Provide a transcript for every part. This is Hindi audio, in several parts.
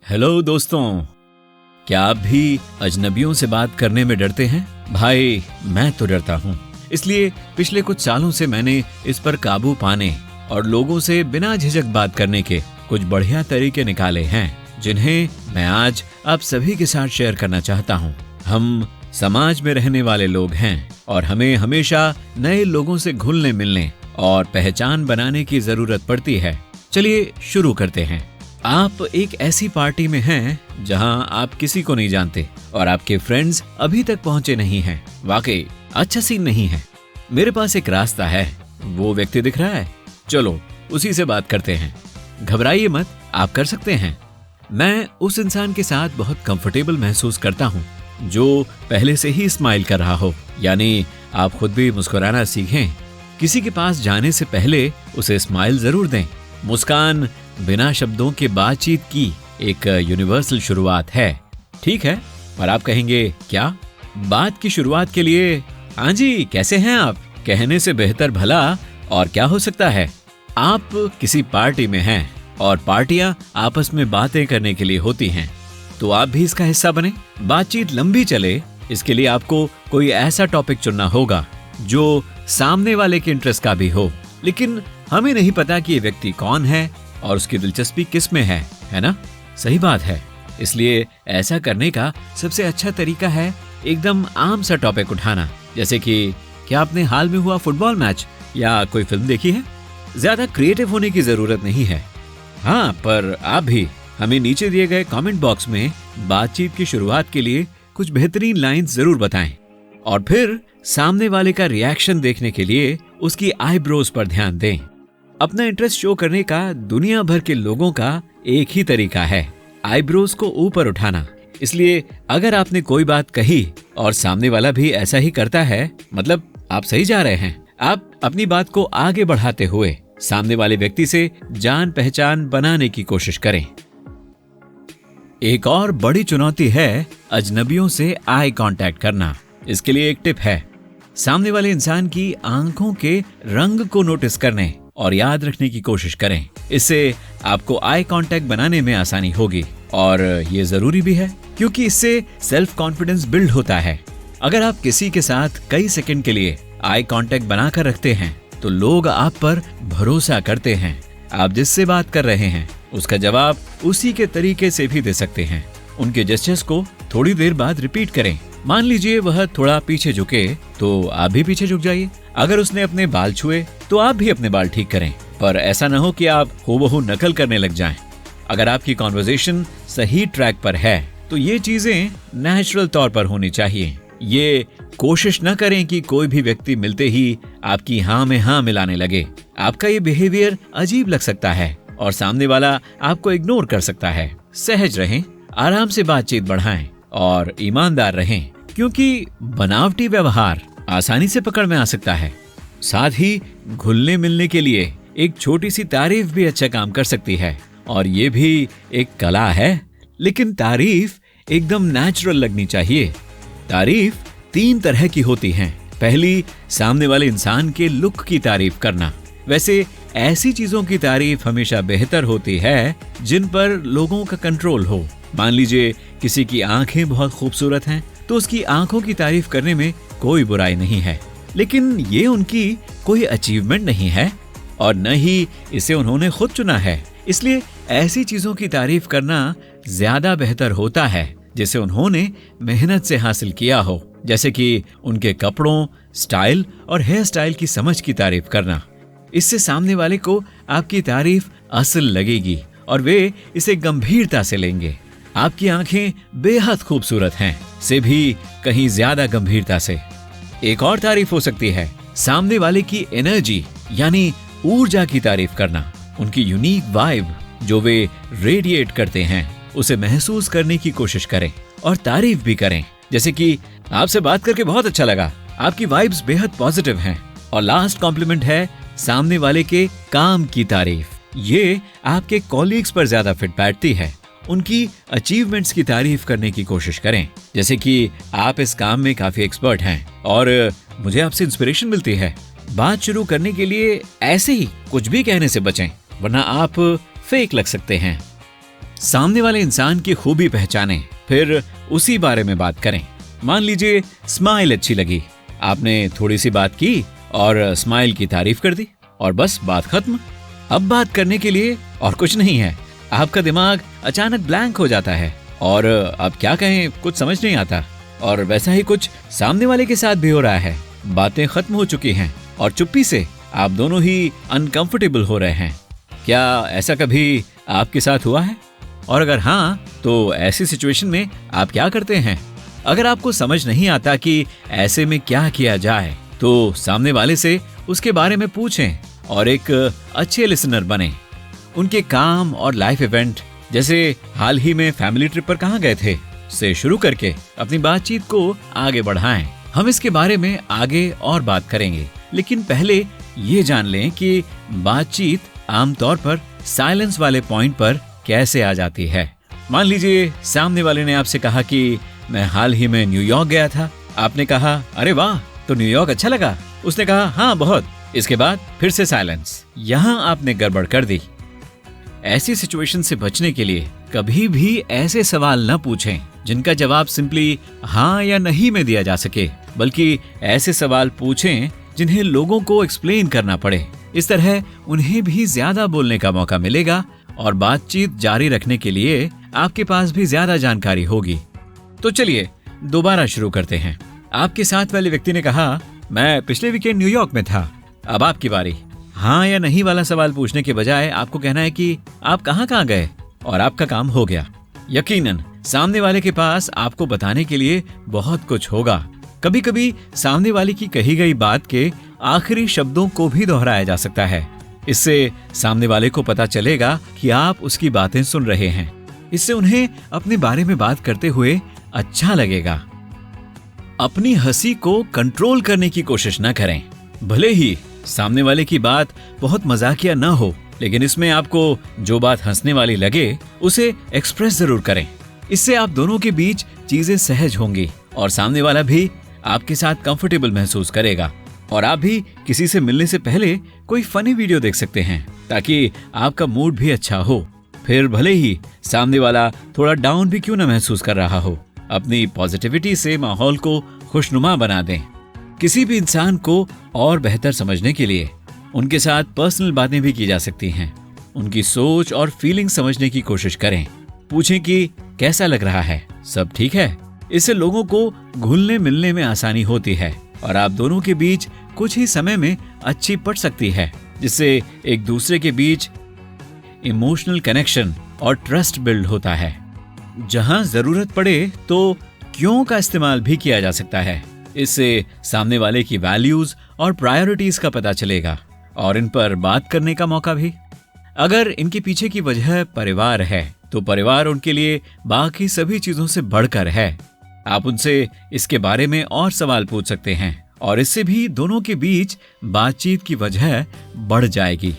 हेलो दोस्तों, क्या आप भी अजनबियों से बात करने में डरते हैं? भाई मैं तो डरता हूँ। इसलिए पिछले कुछ सालों से मैंने इस पर काबू पाने और लोगों से बिना झिझक बात करने के कुछ बढ़िया तरीके निकाले हैं, जिन्हें मैं आज आप सभी के साथ शेयर करना चाहता हूँ। हम समाज में रहने वाले लोग हैं और हमें हमेशा नए लोगों से घुलने मिलने और पहचान बनाने की जरूरत पड़ती है। चलिए शुरू करते हैं। आप एक ऐसी पार्टी में हैं जहां आप किसी को नहीं जानते और आपके फ्रेंड्स अभी तक पहुंचे नहीं हैं। वाकई अच्छा सीन नहीं है। मेरे पास एक रास्ता है। वो व्यक्ति दिख रहा है? चलो उसी से बात करते हैं। घबराइए मत, आप कर सकते हैं। मैं उस इंसान के साथ बहुत कंफर्टेबल महसूस करता हूँ जो पहले से ही स्माइल कर रहा हो। यानी आप खुद भी मुस्कुराना सीखें। किसी के पास जाने से पहले उसे स्माइल जरूर दें। मुस्कान बिना शब्दों के बातचीत की एक यूनिवर्सल शुरुआत है। ठीक है, पर आप कहेंगे क्या? बात की शुरुआत के लिए हाँ जी कैसे हैं आप कहने से बेहतर भला और क्या हो सकता है। आप किसी पार्टी में हैं और पार्टियां आपस में बातें करने के लिए होती हैं, तो आप भी इसका हिस्सा बने। बातचीत लंबी चले इसके लिए आपको कोई ऐसा टॉपिक चुनना होगा जो सामने वाले के इंटरेस्ट का भी हो। लेकिन हमें नहीं पता कि ये व्यक्ति कौन है और उसकी दिलचस्पी किस में है ना? सही बात है। इसलिए ऐसा करने का सबसे अच्छा तरीका है एकदम आम सा टॉपिक उठाना, जैसे कि क्या आपने हाल में हुआ फुटबॉल मैच या कोई फिल्म देखी है? ज्यादा क्रिएटिव होने की जरूरत नहीं है। हाँ, पर आप भी हमें नीचे दिए गए कमेंट बॉक्स में बातचीत की शुरुआत के लिए कुछ बेहतरीन लाइंस जरूर बताएं और फिर सामने वाले का रिएक्शन देखने के लिए उसकी आईब्रोज पर ध्यान दें। अपना इंटरेस्ट शो करने का दुनिया भर के लोगों का एक ही तरीका है, आईब्रोज को ऊपर उठाना। इसलिए अगर आपने कोई बात कही और सामने वाला भी ऐसा ही करता है, मतलब आप सही जा रहे हैं। आप अपनी बात को आगे बढ़ाते हुए सामने वाले व्यक्ति से जान पहचान बनाने की कोशिश करें। एक और बड़ी चुनौती है अजनबियों से आई कांटेक्ट करना। इसके लिए एक टिप है, सामने वाले इंसान की आंखों के रंग को नोटिस करने और याद रखने की कोशिश करें। इससे आपको आई कांटेक्ट बनाने में आसानी होगी और ये जरूरी भी है क्योंकि इससे सेल्फ कॉन्फिडेंस बिल्ड होता है। अगर आप किसी के साथ कई सेकंड के लिए आई कांटेक्ट बनाकर रखते हैं तो लोग आप पर भरोसा करते हैं। आप जिससे बात कर रहे हैं उसका जवाब उसी के तरीके से भी दे सकते हैं। उनके जेस्चर्स को थोड़ी देर बाद रिपीट करें। मान लीजिए वह थोड़ा पीछे झुके तो आप भी पीछे झुक जाइए। अगर उसने अपने बाल छुए तो आप भी अपने बाल ठीक करें, पर ऐसा न हो कि आप हूबहू नकल करने लग जाएं। अगर आपकी कॉन्वर्सेशन सही ट्रैक पर है तो ये चीजें नेचुरल तौर पर होनी चाहिए। ये कोशिश न करें कि कोई भी व्यक्ति मिलते ही आपकी हाँ में हाँ मिलाने लगे। आपका ये बिहेवियर अजीब लग सकता है और सामने वाला आपको इग्नोर कर सकता है। सहज रहें, आराम से बातचीत बढ़ाएं और ईमानदार रहें, क्योंकि बनावटी व्यवहार आसानी से पकड़ में आ सकता है। साथ ही घुलने मिलने के लिए एक छोटी सी तारीफ भी अच्छा काम कर सकती है और ये भी एक कला है। लेकिन तारीफ एकदम नेचुरल लगनी चाहिए। तारीफ 3 तरह की होती हैं। पहली, सामने वाले इंसान के लुक की तारीफ करना। वैसे ऐसी चीजों की तारीफ हमेशा बेहतर होती है जिन पर लोगों का कंट्रोल हो। मान लीजिए किसी की आंखें बहुत खूबसूरत हैं तो उसकी आंखों की तारीफ करने में कोई बुराई नहीं है, लेकिन ये उनकी कोई अचीवमेंट नहीं है और न ही इसे उन्होंने खुद चुना है। इसलिए ऐसी चीजों की तारीफ करना ज्यादा बेहतर होता है जिसे उन्होंने मेहनत से हासिल किया हो, जैसे कि उनके कपड़ों, स्टाइल और हेयर स्टाइल की समझ की तारीफ करना। इससे सामने वाले को आपकी तारीफ असल लगेगी और वे इसे गंभीरता से लेंगे। आपकी आंखें बेहद खूबसूरत हैं से भी कहीं ज्यादा गंभीरता से। एक और तारीफ हो सकती है सामने वाले की एनर्जी यानी ऊर्जा की तारीफ करना। उनकी यूनिक वाइब जो वे रेडिएट करते हैं उसे महसूस करने की कोशिश करें और तारीफ भी करें, जैसे कि आपसे बात करके बहुत अच्छा लगा, आपकी वाइब्स बेहद पॉजिटिव हैं। और लास्ट कॉम्प्लीमेंट है सामने वाले के काम की तारीफ। ये आपके कॉलीग्स पर ज्यादा फिट बैठती है। उनकी अचीवमेंट्स की तारीफ करने की कोशिश करें, जैसे कि आप इस काम में काफी एक्सपर्ट हैं और मुझे आपसे इंस्पिरेशन मिलती है। बात शुरू करने के लिए ऐसे ही कुछ भी कहने से बचें, वरना आप फेक लग सकते हैं। सामने वाले इंसान की खूबी पहचानें, फिर उसी बारे में बात करें। मान लीजिए स्माइल अच्छी लगी, आपने थोड़ी सी बात की और स्माइल की तारीफ कर दी और बस बात खत्म। अब बात करने के लिए और कुछ नहीं है। आपका दिमाग अचानक ब्लैंक हो जाता है और अब क्या कहें, कुछ समझ नहीं आता। और वैसा ही कुछ सामने वाले के साथ भी हो रहा है। बातें खत्म हो चुकी हैं और चुप्पी से आप दोनों ही अनकंफर्टेबल हो रहे हैं। क्या ऐसा कभी आपके साथ हुआ है? और अगर हाँ, तो ऐसी सिचुएशन में आप क्या करते हैं? अगर आपको समझ नहीं आता कि ऐसे में क्या किया जाए, तो सामने वाले से उसके बारे में पूछें और एक अच्छे लिसनर बने। उनके काम और लाइफ इवेंट, जैसे हाल ही में फैमिली ट्रिप पर कहाँ गए थे, से शुरू करके अपनी बातचीत को आगे बढ़ाएं। हम इसके बारे में आगे और बात करेंगे, लेकिन पहले ये जान लें कि बातचीत आमतौर पर साइलेंस वाले पॉइंट पर कैसे आ जाती है। मान लीजिए सामने वाले ने आपसे कहा कि मैं हाल ही में न्यूयॉर्क गया था। आपने कहा, अरे वाह, तो न्यूयॉर्क अच्छा लगा? उसने कहा, हाँ बहुत। इसके बाद फिर से साइलेंस। यहाँ आपने गड़बड़ कर दी। ऐसी सिचुएशन से बचने के लिए कभी भी ऐसे सवाल न पूछें जिनका जवाब सिंपली हाँ या नहीं में दिया जा सके, बल्कि ऐसे सवाल पूछें जिन्हें लोगों को एक्सप्लेन करना पड़े। इस तरह उन्हें भी ज्यादा बोलने का मौका मिलेगा और बातचीत जारी रखने के लिए आपके पास भी ज्यादा जानकारी होगी। तो चलिए दोबारा शुरू करते हैं। आपके साथ वाले व्यक्ति ने कहा, मैं पिछले वीकेंड न्यूयॉर्क में था। अब आपकी बारी। हाँ या नहीं वाला सवाल पूछने के बजाय आपको कहना है कि आप कहाँ गए, और आपका काम हो गया। यकीनन सामने वाले के पास आपको बताने के लिए बहुत कुछ होगा। कभी कभी सामने वाले की कही गई बात के आखिरी शब्दों को भी दोहराया जा सकता है। इससे सामने वाले को पता चलेगा कि आप उसकी बातें सुन रहे हैं। इससे उन्हें अपने बारे में बात करते हुए अच्छा लगेगा। अपनी हंसी को कंट्रोल करने की कोशिश न करें। भले ही सामने वाले की बात बहुत मजाकिया न हो, लेकिन इसमें आपको जो बात हंसने वाली लगे उसे एक्सप्रेस जरूर करें। इससे आप दोनों के बीच चीजें सहज होंगी और सामने वाला भी आपके साथ कंफर्टेबल महसूस करेगा। और आप भी किसी से मिलने से पहले कोई फनी वीडियो देख सकते हैं ताकि आपका मूड भी अच्छा हो। फिर भले ही सामने वाला थोड़ा डाउन भी क्यों न महसूस कर रहा हो, अपनी पॉजिटिविटी से माहौल को खुशनुमा बना दें। किसी भी इंसान को और बेहतर समझने के लिए उनके साथ पर्सनल बातें भी की जा सकती हैं। उनकी सोच और फीलिंग समझने की कोशिश करें। पूछें कि कैसा लग रहा है, सब ठीक है? इससे लोगों को घुलने मिलने में आसानी होती है और आप दोनों के बीच कुछ ही समय में अच्छी पड़ सकती है, जिससे एक दूसरे के बीच इमोशनल कनेक्शन और ट्रस्ट बिल्ड होता है। जहां जरूरत पड़े तो क्यों का इस्तेमाल भी किया जा सकता है। इससे सामने वाले की वैल्यूज और प्रायोरिटीज का पता चलेगा और इन पर बात करने का मौका भी। अगर इनके पीछे की वजह परिवार है, तो परिवार उनके लिए बाकी सभी चीजों से बढ़कर है। आप उनसे इसके बारे में और सवाल पूछ सकते हैं और इससे भी दोनों के बीच बातचीत की वजह बढ़ जाएगी।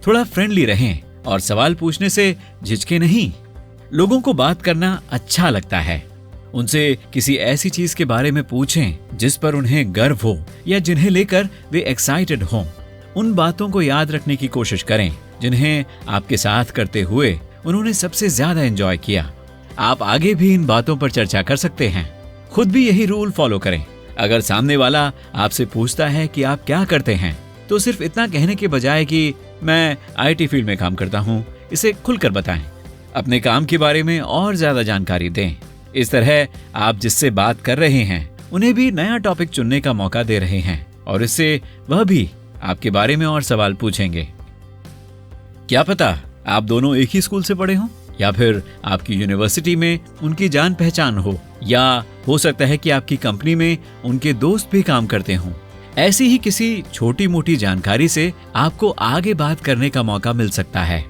थोड़ा फ्रेंडली रहें और सवाल पूछने से झिझके नहीं। लोगों को बात करना अच्छा लगता है। उनसे किसी ऐसी चीज के बारे में पूछें जिस पर उन्हें गर्व हो या जिन्हें लेकर वे एक्साइटेड हों। उन बातों को याद रखने की कोशिश करें जिन्हें आपके साथ करते हुए उन्होंने सबसे ज्यादा एंजॉय किया। आप आगे भी इन बातों पर चर्चा कर सकते हैं। खुद भी यही रूल फॉलो करें। अगर सामने वाला आपसे पूछता है कि आप क्या करते हैं, तो सिर्फ इतना कहने के बजाय कि मैं IT फील्ड में काम करता हूँ, इसे खुलकर बताएं। अपने काम के बारे में और ज्यादा जानकारी दें। इस तरह आप जिससे बात कर रहे हैं उन्हें भी नया टॉपिक चुनने का मौका दे रहे हैं और इससे वह भी आपके बारे में और सवाल पूछेंगे। क्या पता आप दोनों एक ही स्कूल से पढ़े हों, या फिर आपकी यूनिवर्सिटी में उनकी जान पहचान हो, या हो सकता है कि आपकी कंपनी में उनके दोस्त भी काम करते हों। ऐसी ही किसी छोटी मोटी जानकारी से आपको आगे बात करने का मौका मिल सकता है।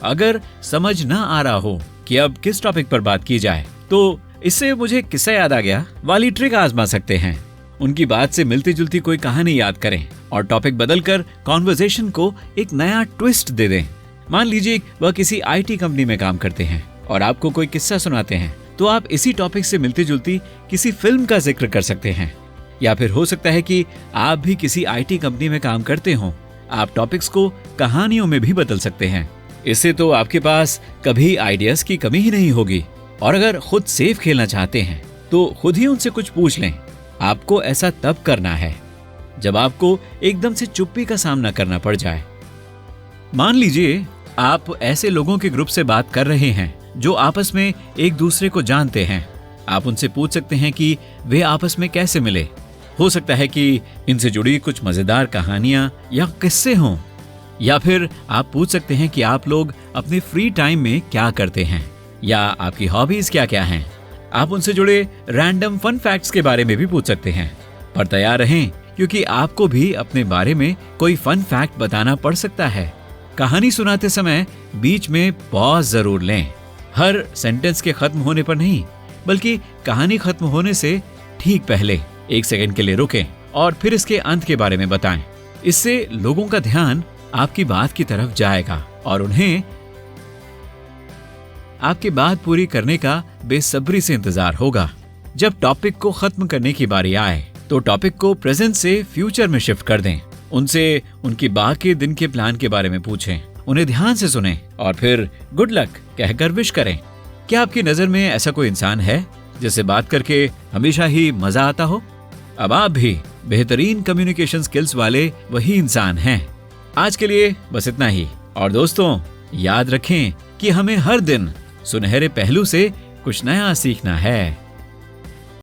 अगर समझ न आ रहा हो कि अब किस टॉपिक पर बात की जाए, तो इससे मुझे किस्सा याद आ गया वाली ट्रिक आजमा सकते हैं। उनकी बात से मिलती जुलती कोई कहानी याद करें और टॉपिक बदलकर कॉन्वर्सेशन को एक नया ट्विस्ट दे दें। मान लीजिए वह किसी IT कंपनी में काम करते हैं और आपको कोई किस्सा सुनाते हैं, तो आप इसी टॉपिक से मिलती जुलती किसी फिल्म का जिक्र कर सकते हैं। या फिर हो सकता है कि आप भी किसी IT कंपनी में काम करते हों। आप टॉपिक्स को कहानियों में भी बदल सकते हैं। इससे तो आपके पास कभी आइडियाज की कमी ही नहीं होगी। और अगर खुद सेफ खेलना चाहते हैं तो खुद ही उनसे कुछ पूछ लें। आपको ऐसा तब करना है जब आपको एकदम से चुप्पी का सामना करना पड़ जाए। मान लीजिए आप ऐसे लोगों के ग्रुप से बात कर रहे हैं जो आपस में एक दूसरे को जानते हैं। आप उनसे पूछ सकते हैं कि वे आपस में कैसे मिले। हो सकता है कि इनसे जुड़ी कुछ मजेदार कहानियां या किस्से हों, या फिर आप पूछ सकते हैं कि आप लोग अपने फ्री टाइम में क्या करते हैं या आपकी हॉबीज क्या क्या हैं। आप उनसे जुड़े रैंडम फन फैक्ट्स के बारे में भी पूछ सकते हैं। पर तैयार रहें, क्योंकि आपको भी अपने बारे में कोई फन फैक्ट बताना पड़ सकता है। कहानी सुनाते समय बीच में पॉज जरूर लें। हर सेंटेंस के खत्म होने पर नहीं, बल्कि कहानी खत्म होने से ठीक पहले 1 सेकंड के लिए रुकें और फिर इसके अंत के बारे में बताएं। इससे लोगों का ध्यान आपकी बात की तरफ जाएगा और उन्हें आपकी बात पूरी करने का बेसब्री से इंतजार होगा। जब टॉपिक को खत्म करने की बारी आए तो टॉपिक को प्रेजेंट से फ्यूचर में शिफ्ट कर दें। उनसे उनकी बाकी दिन के प्लान के बारे में पूछें, उन्हें ध्यान से सुनें और फिर गुड लक कहकर विश करें। क्या आपकी नजर में ऐसा कोई इंसान है जिससे बात करके हमेशा ही मजा आता हो? अब आप भी बेहतरीन कम्युनिकेशन स्किल्स वाले वही इंसान हैं। आज के लिए बस इतना ही। और दोस्तों, याद रखें कि हमें हर दिन सुनहरे पहलू से कुछ नया सीखना है।